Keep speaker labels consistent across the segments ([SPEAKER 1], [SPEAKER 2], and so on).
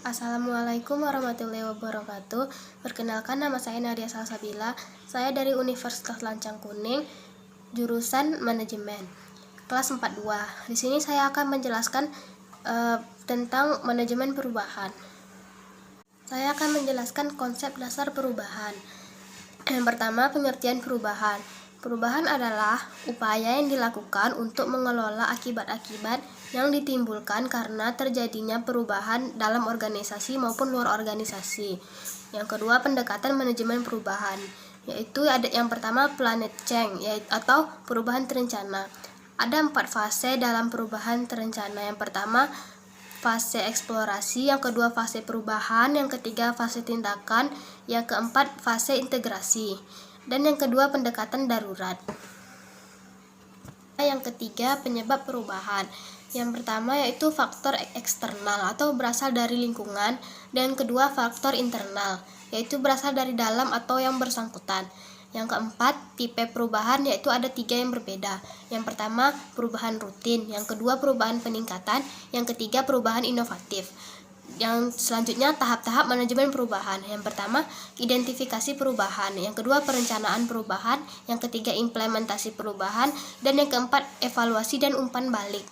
[SPEAKER 1] Assalamualaikum warahmatullahi wabarakatuh. Perkenalkan, nama saya Nadia Salsabila. Saya dari Universitas Lancang Kuning, jurusan Manajemen, kelas 42. Di sini saya akan menjelaskan tentang manajemen perubahan. Saya akan menjelaskan konsep dasar perubahan. Yang pertama, pengertian perubahan. Perubahan adalah upaya yang dilakukan untuk mengelola akibat-akibat yang ditimbulkan karena terjadinya perubahan dalam organisasi maupun luar organisasi. Yang kedua, pendekatan manajemen perubahan, yaitu ada yang pertama planet change, atau perubahan terencana. Ada 4 fase dalam perubahan terencana. Yang pertama, fase eksplorasi, yang kedua fase perubahan, yang ketiga fase tindakan, yang keempat fase integrasi, dan yang kedua pendekatan darurat. Yang ketiga, penyebab perubahan. Yang pertama yaitu faktor eksternal atau berasal dari lingkungan, dan yang kedua faktor internal, yaitu berasal dari dalam atau yang bersangkutan. Yang keempat, tipe perubahan, yaitu ada 3 yang berbeda. Yang pertama, perubahan rutin, yang kedua perubahan peningkatan, yang ketiga perubahan inovatif. Yang selanjutnya, tahap-tahap manajemen perubahan. Yang pertama, identifikasi perubahan, yang kedua perencanaan perubahan, yang ketiga implementasi perubahan, dan yang keempat evaluasi dan umpan balik.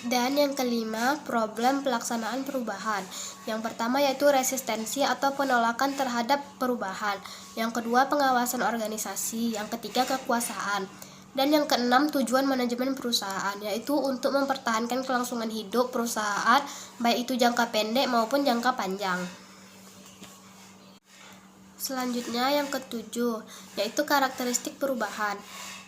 [SPEAKER 1] Dan yang kelima, problem pelaksanaan perubahan. Yang pertama yaitu resistensi atau penolakan terhadap perubahan. Yang kedua, pengawasan organisasi. Yang ketiga, kekuasaan. Dan yang keenam, tujuan manajemen perusahaan, yaitu untuk mempertahankan kelangsungan hidup perusahaan, baik itu jangka pendek maupun jangka panjang. Selanjutnya yang ketujuh, yaitu karakteristik perubahan.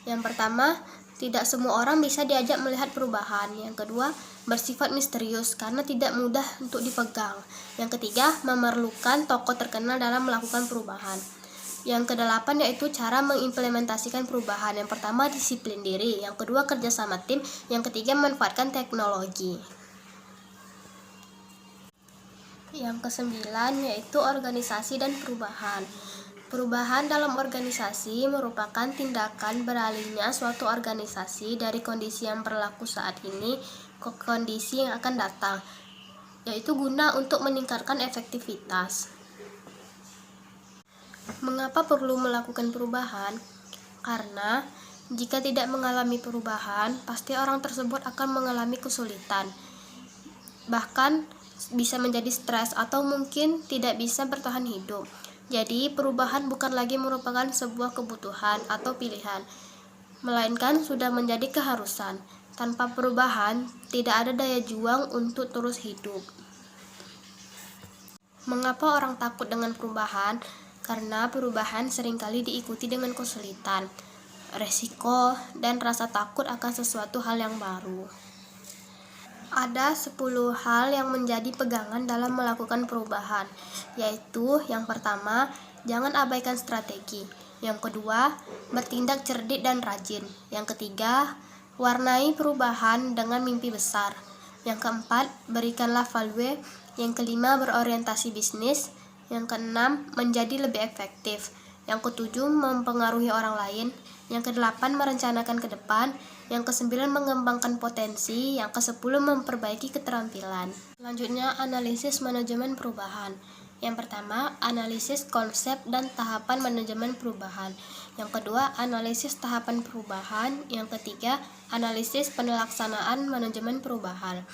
[SPEAKER 1] Yang pertama, tidak semua orang bisa diajak melihat perubahan. Yang kedua, bersifat misterius karena tidak mudah untuk dipegang. Yang ketiga, memerlukan tokoh terkenal dalam melakukan perubahan. Yang kedelapan yaitu cara mengimplementasikan perubahan. Yang pertama, disiplin diri. Yang kedua, kerjasama tim. Yang ketiga, memanfaatkan teknologi. Yang kesembilan yaitu organisasi dan perubahan. Perubahan dalam organisasi merupakan tindakan beralihnya suatu organisasi dari kondisi yang berlaku saat ini ke kondisi yang akan datang, yaitu guna untuk meningkatkan efektivitas. Mengapa perlu melakukan perubahan? Karena jika tidak mengalami perubahan, pasti orang tersebut akan mengalami kesulitan, bahkan bisa menjadi stres atau mungkin tidak bisa bertahan hidup. Jadi, perubahan bukan lagi merupakan sebuah kebutuhan atau pilihan, melainkan sudah menjadi keharusan. Tanpa perubahan, tidak ada daya juang untuk terus hidup. Mengapa orang takut dengan perubahan? Karena perubahan seringkali diikuti dengan kesulitan, resiko, dan rasa takut akan sesuatu hal yang baru. Ada 10 hal yang menjadi pegangan dalam melakukan perubahan, yaitu yang pertama, jangan abaikan strategi. Yang kedua, bertindak cerdik dan rajin. Yang ketiga, warnai perubahan dengan mimpi besar. Yang keempat, berikanlah value. Yang kelima, berorientasi bisnis. Yang keenam, menjadi lebih efektif. Yang ketujuh, mempengaruhi orang lain. Yang kedelapan, merencanakan ke depan. Yang kesembilan, mengembangkan potensi. Yang kesepuluh, memperbaiki keterampilan. Selanjutnya, analisis manajemen perubahan. Yang pertama, analisis konsep dan tahapan manajemen perubahan. Yang kedua, analisis tahapan perubahan. Yang ketiga, analisis pelaksanaan manajemen perubahan.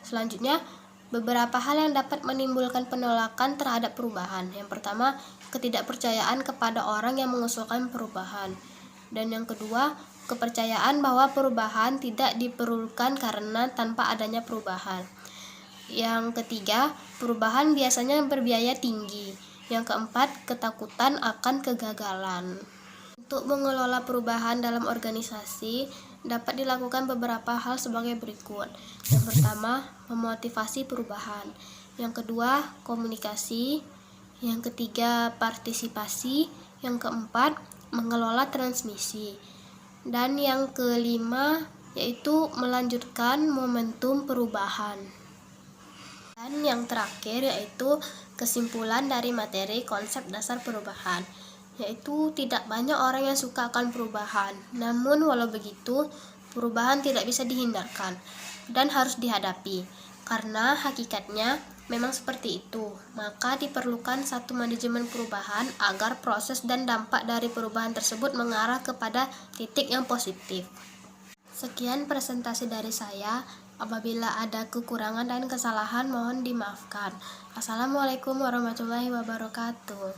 [SPEAKER 1] Selanjutnya, beberapa hal yang dapat menimbulkan penolakan terhadap perubahan. Yang pertama, ketidakpercayaan kepada orang yang mengusulkan perubahan. Dan yang kedua, kepercayaan bahwa perubahan tidak diperlukan karena tanpa adanya perubahan. Yang ketiga, perubahan biasanya berbiaya tinggi. Yang keempat, ketakutan akan kegagalan. Untuk mengelola perubahan dalam organisasi, dapat dilakukan beberapa hal sebagai berikut. Yang pertama, memotivasi perubahan. Yang kedua, komunikasi. Yang ketiga, partisipasi. Yang keempat, mengelola transmisi. Dan yang kelima, yaitu melanjutkan momentum perubahan. Dan yang terakhir, yaitu kesimpulan dari materi konsep dasar perubahan, yaitu tidak banyak orang yang suka akan perubahan. Namun walau begitu, perubahan tidak bisa dihindarkan dan harus dihadapi. Karena hakikatnya memang seperti itu, maka diperlukan satu manajemen perubahan agar proses dan dampak dari perubahan tersebut mengarah kepada titik yang positif. Sekian presentasi dari saya. Apabila ada kekurangan dan kesalahan mohon dimaafkan. Assalamualaikum warahmatullahi wabarakatuh.